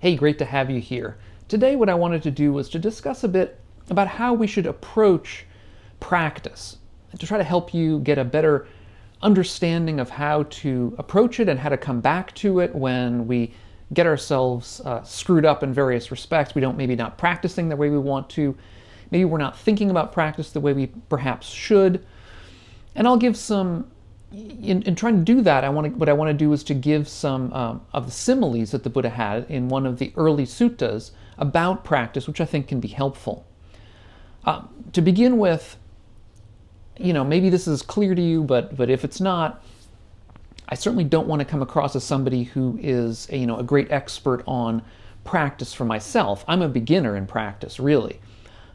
Hey, great to have you here. Today what I wanted to do was to discuss a bit about how we should approach practice, and to try to help you get a better understanding of how to approach it and how to come back to it when we get ourselves screwed up in various respects. We don't maybe not practicing the way we want to. Maybe we're not thinking about practice the way we perhaps should. And I'll give some, in trying to do that, what I want to do is to give some of the similes that the Buddha had in one of the early suttas about practice, which I think can be helpful. To begin with, maybe this is clear to you, but if it's not, I certainly don't want to come across as somebody who is a great expert on practice for myself. I'm a beginner in practice, really.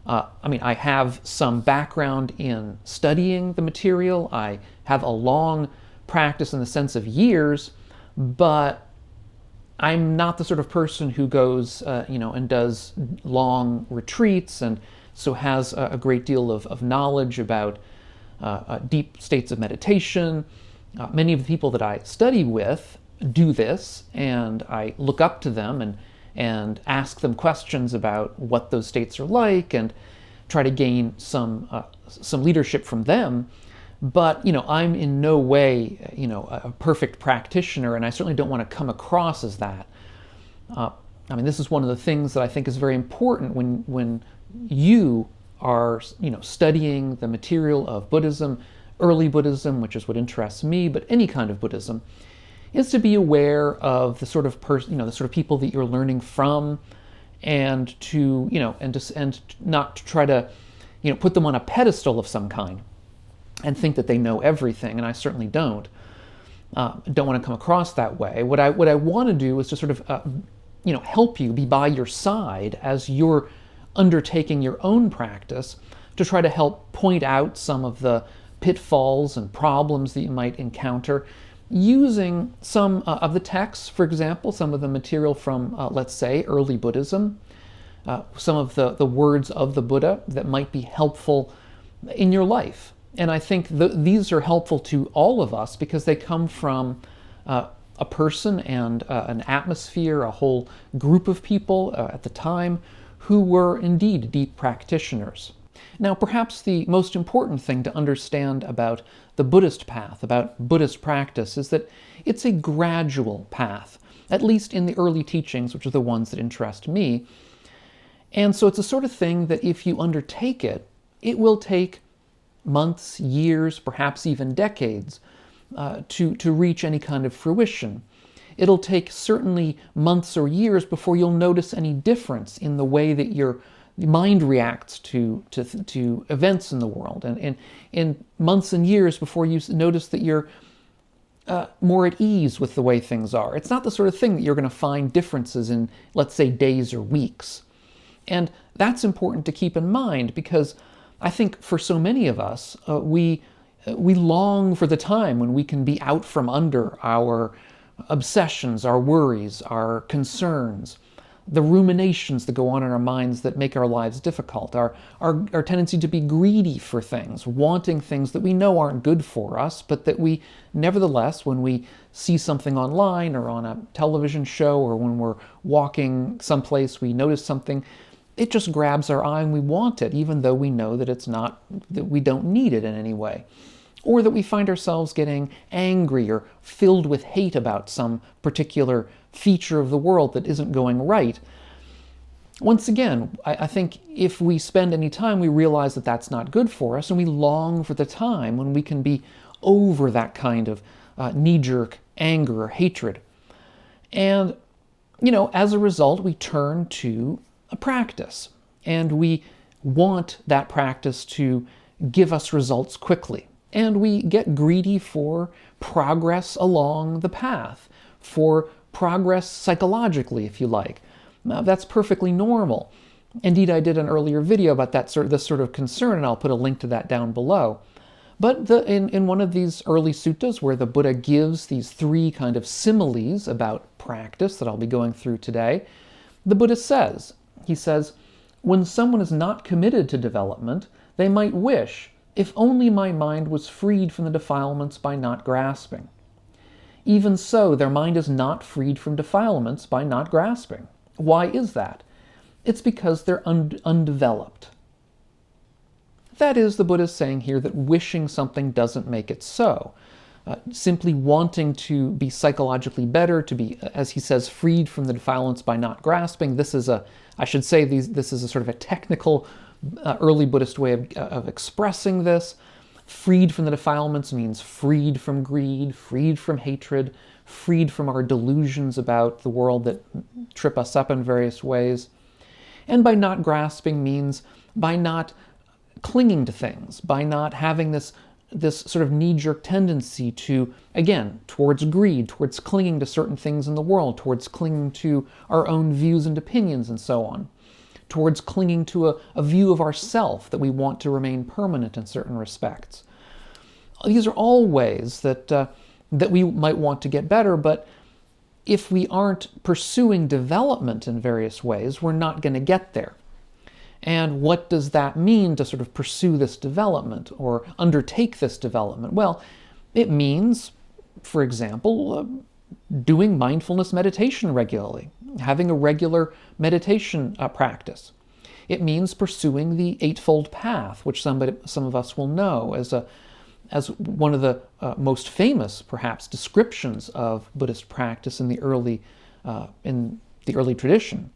I have some background in studying the material. I have a long practice in the sense of years, but I'm not the sort of person who goes, and does long retreats, and so has a great deal of knowledge about deep states of meditation. Many of the people that I study with do this, and I look up to them and ask them questions about what those states are like, and try to gain some leadership from them. But I'm in no way a perfect practitioner, and I certainly don't want to come across as that. This is one of the things that I think is very important when you are studying the material of Buddhism, early Buddhism, which is what interests me, but any kind of Buddhism, is to be aware of the sort of the sort of people that you're learning from, and to and not to try to put them on a pedestal of some kind and think that they know everything. And I certainly don't want to come across that way. What I want to do is to sort of help you, be by your side as you're undertaking your own practice, to try to help point out some of the pitfalls and problems that you might encounter, using some of the texts, for example, some of the material from, let's say, early Buddhism, some of the words of the Buddha that might be helpful in your life. And I think these are helpful to all of us because they come from a person and an atmosphere, a whole group of people at the time who were indeed deep practitioners. Now, perhaps the most important thing to understand about the Buddhist path, about Buddhist practice, is that it's a gradual path, at least in the early teachings, which are the ones that interest me. And so it's a sort of thing that if you undertake it, it will take months, years, perhaps even decades to reach any kind of fruition. It'll take certainly months or years before you'll notice any difference in the way that your mind reacts to events in the world, and in months and years before you notice that you're more at ease with the way things are. It's not the sort of thing that you're going to find differences in, let's say, days or weeks. And that's important to keep in mind, because I think for so many of us, we long for the time when we can be out from under our obsessions, our worries, our concerns, the ruminations that go on in our minds that make our lives difficult, our tendency to be greedy for things, wanting things that we know aren't good for us, but that we nevertheless, when we see something online or on a television show, or when we're walking someplace, we notice something, it just grabs our eye and we want it, even though we know that that we don't need it in any way. Or that we find ourselves getting angry or filled with hate about some particular feature of the world that isn't going right. Once again, I think if we spend any time, we realize that that's not good for us, and we long for the time when we can be over that kind of knee-jerk anger or hatred. And, as a result, we turn to a practice, and we want that practice to give us results quickly. And we get greedy for progress along the path, for progress psychologically, if you like. Now, that's perfectly normal. Indeed, I did an earlier video about this sort of concern, and I'll put a link to that down below. But in one of these early suttas, where the Buddha gives these three kind of similes about practice that I'll be going through today, the Buddha says, when someone is not committed to development, they might wish, if only my mind was freed from the defilements by not grasping. Even so, their mind is not freed from defilements by not grasping. Why is that? It's because they're undeveloped. That is, the Buddha is saying here that wishing something doesn't make it so. Simply wanting to be psychologically better, to be, as he says, freed from the defilements by not grasping. This is this is a sort of a technical early Buddhist way of expressing this. Freed from the defilements means freed from greed, freed from hatred, freed from our delusions about the world that trip us up in various ways. And by not grasping means by not clinging to things, by not having this sort of knee-jerk tendency to, again, towards greed, towards clinging to certain things in the world, towards clinging to our own views and opinions and so on, towards clinging to a view of ourself that we want to remain permanent in certain respects. These are all ways that we might want to get better, but if we aren't pursuing development in various ways, we're not going to get there. And what does that mean to sort of pursue this development or undertake this development? Well, it means, for example, doing mindfulness meditation regularly, having a regular meditation practice. It means pursuing the Eightfold Path, which some of us will know as one of the most famous, perhaps, descriptions of Buddhist practice in the early tradition.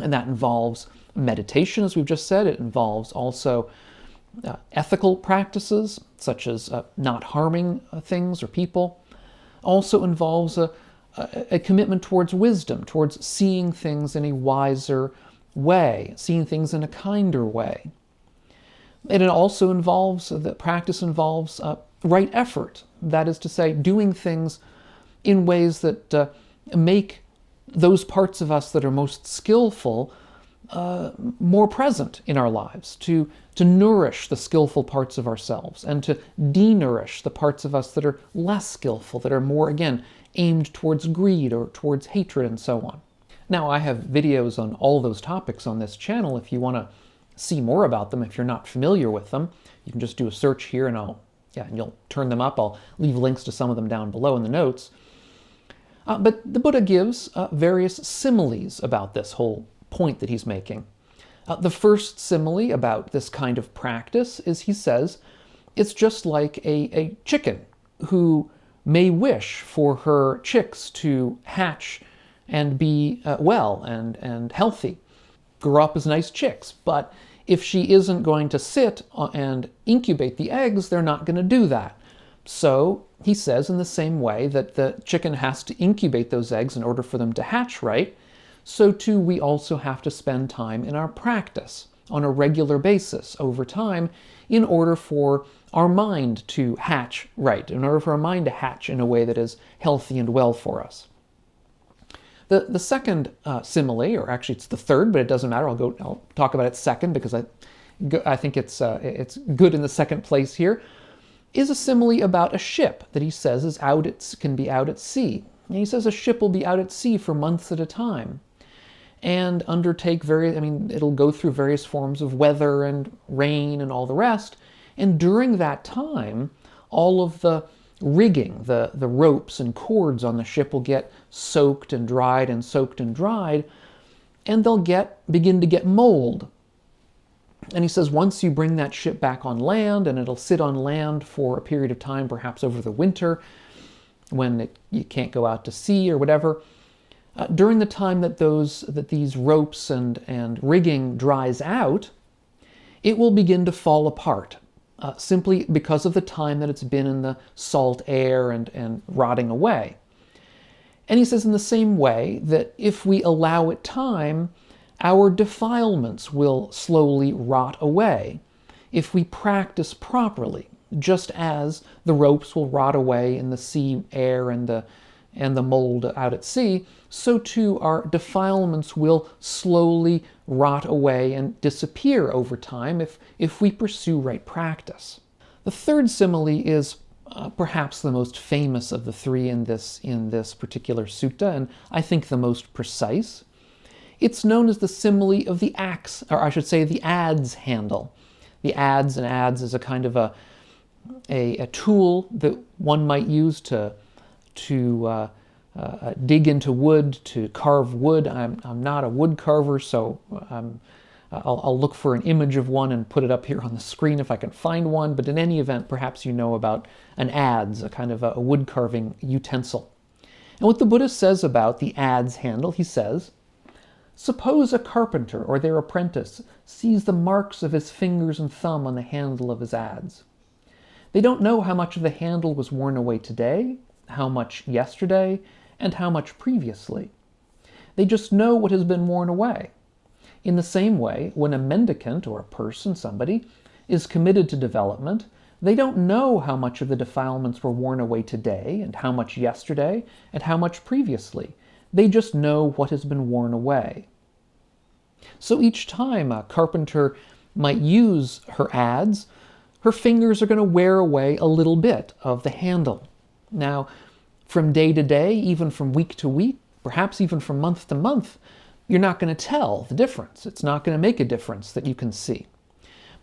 And that involves meditation, as we've just said. It involves also ethical practices, such as not harming things or people. Also involves a commitment towards wisdom, towards seeing things in a wiser way, seeing things in a kinder way. And it also involves, the practice involves right effort. That is to say, doing things in ways that make those parts of us that are most skillful more present in our lives, to nourish the skillful parts of ourselves and to denourish the parts of us that are less skillful, that are more, again, aimed towards greed or towards hatred and so on. Now, I have videos on all those topics on this channel. If you want to see more about them, if you're not familiar with them, you can just do a search here and you'll turn them up. I'll leave links to some of them down below in the notes. But the Buddha gives various similes about this whole point that he's making. The first simile about this kind of practice is, he says, it's just like a chicken who may wish for her chicks to hatch and be well and healthy, grow up as nice chicks. But if she isn't going to sit and incubate the eggs, they're not going to do that. So he says, in the same way that the chicken has to incubate those eggs in order for them to hatch right, so too we also have to spend time in our practice on a regular basis over time in order for our mind to hatch right, in order for our mind to hatch in a way that is healthy and well for us. The second simile, or actually it's the third, but it doesn't matter. I'll talk about it second because I think it's good in the second place here, is a simile about a ship that he says can be out at sea. And he says a ship will be out at sea for months at a time and undertake it'll go through various forms of weather and rain and all the rest. And during that time, all of the rigging, the ropes and cords on the ship will get soaked and dried and soaked and dried, and they'll begin to get mold. And he says once you bring that ship back on land, and it'll sit on land for a period of time, perhaps over the winter, when you can't go out to sea or whatever, during the time that these ropes and rigging dries out, it will begin to fall apart, simply because of the time that it's been in the salt air and rotting away. And he says in the same way that if we allow it time, our defilements will slowly rot away if we practice properly, just as the ropes will rot away in the sea air and the mold out at sea, so too our defilements will slowly rot away and disappear over time if we pursue right practice. The third simile is perhaps the most famous of the three in this particular sutta, and I think the most precise. It's known as the simile of the axe, or I should say the adze handle. The adze is a kind of a tool that one might use to dig into wood to carve wood. I'm not a wood carver, so I'll look for an image of one and put it up here on the screen if I can find one. But in any event, perhaps you know about an adze, a kind of a wood carving utensil. And what the Buddha says about the adze handle, he says, suppose a carpenter or their apprentice sees the marks of his fingers and thumb on the handle of his adze. They don't know how much of the handle was worn away today, how much yesterday, and how much previously. They just know what has been worn away. In the same way, when a mendicant or a person, somebody, is committed to development, they don't know how much of the defilements were worn away today, and how much yesterday, and how much previously. They just know what has been worn away. So each time a carpenter might use her adze, her fingers are going to wear away a little bit of the handle. Now, from day to day, even from week to week, perhaps even from month to month, you're not going to tell the difference. It's not going to make a difference that you can see.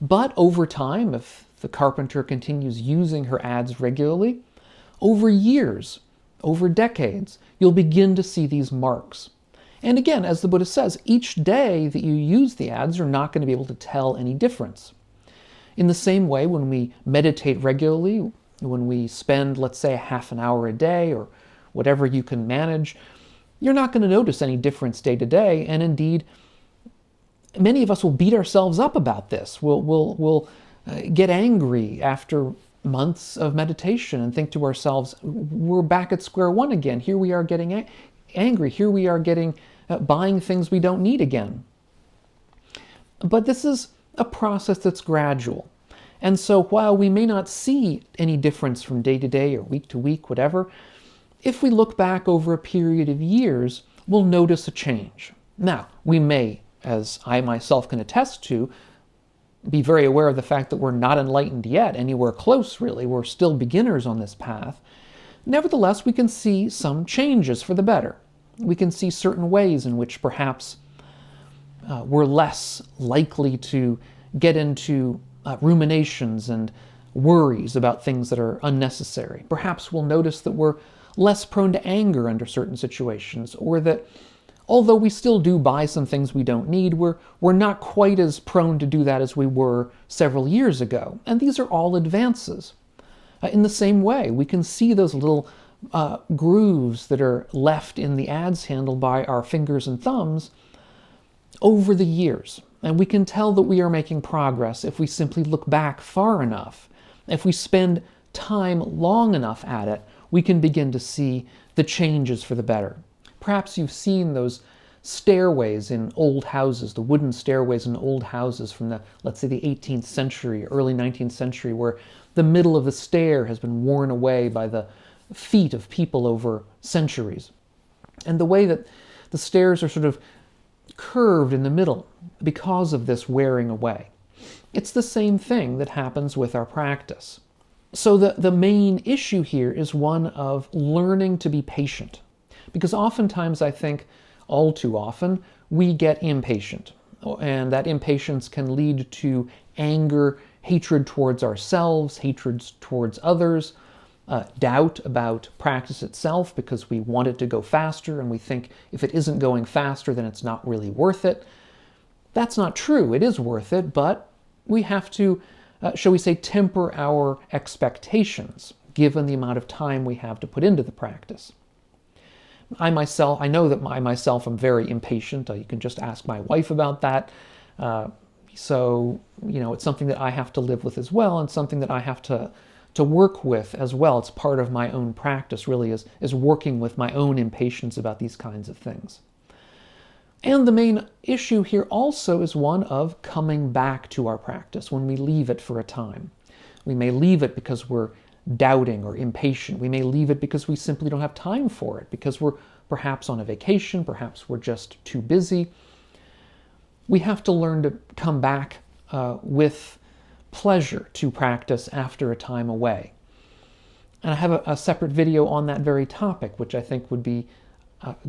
But over time, if the carpenter continues using her adze regularly, over years, over decades, you'll begin to see these marks. And again, as the Buddha says, each day that you use the adze, you're not going to be able to tell any difference. In the same way, when we meditate regularly, when we spend, let's say, a half an hour a day or whatever you can manage, you're not going to notice any difference day to day. And indeed, many of us will beat ourselves up about this. We'll get angry after months of meditation and think to ourselves, we're back at square one again. Here we are getting angry. Here we are getting buying things we don't need again. But this is a process that's gradual. And so while we may not see any difference from day to day or week to week, whatever, if we look back over a period of years, we'll notice a change. Now, we may, as I myself can attest to, be very aware of the fact that we're not enlightened yet, anywhere close really. We're still beginners on this path. Nevertheless, we can see some changes for the better. We can see certain ways in which perhaps we're less likely to get into ruminations and worries about things that are unnecessary. Perhaps we'll notice that we're less prone to anger under certain situations, or that although we still do buy some things we don't need, we're not quite as prone to do that as we were several years ago. And these are all advances. In the same way, we can see those little grooves that are left in the adze handle by our fingers and thumbs over the years. And we can tell that we are making progress if we simply look back far enough. If we spend time long enough at it, we can begin to see the changes for the better. Perhaps you've seen those stairways in old houses, the wooden stairways in old houses from the, let's say, the 18th century, early 19th century, where the middle of the stair has been worn away by the feet of people over centuries. And the way that the stairs are sort of curved in the middle because of this wearing away. It's the same thing that happens with our practice. So the main issue here is one of learning to be patient. Because oftentimes, I think, all too often, we get impatient. And that impatience can lead to anger, hatred towards ourselves, hatred towards others, doubt about practice itself because we want it to go faster and we think if it isn't going faster, then it's not really worth it. That's not true. It is worth it, but we have to, shall we say, temper our expectations given the amount of time we have to put into the practice. I know that I myself am very impatient. You can just ask my wife about that. So, it's something that I have to live with as well, and something that I have to work with as well. It's part of my own practice, really, is working with my own impatience about these kinds of things. And the main issue here also is one of coming back to our practice when we leave it for a time. We may leave it because we're doubting or impatient. We may leave it because we simply don't have time for it, because we're perhaps on a vacation, perhaps we're just too busy. We have to learn to come back with pleasure to practice after a time away. And I have a separate video on that very topic, which I think would be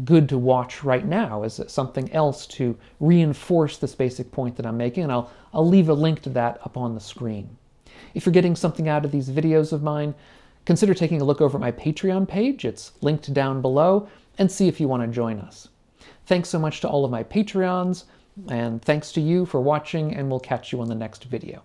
good to watch right now as something else to reinforce this basic point that I'm making, and I'll leave a link to that up on the screen. If you're getting something out of these videos of mine, Consider taking a look over my Patreon page. It's linked down below, and see if you want to join us. Thanks so much to all of my Patreons, and thanks to you for watching, and we'll catch you on the next video.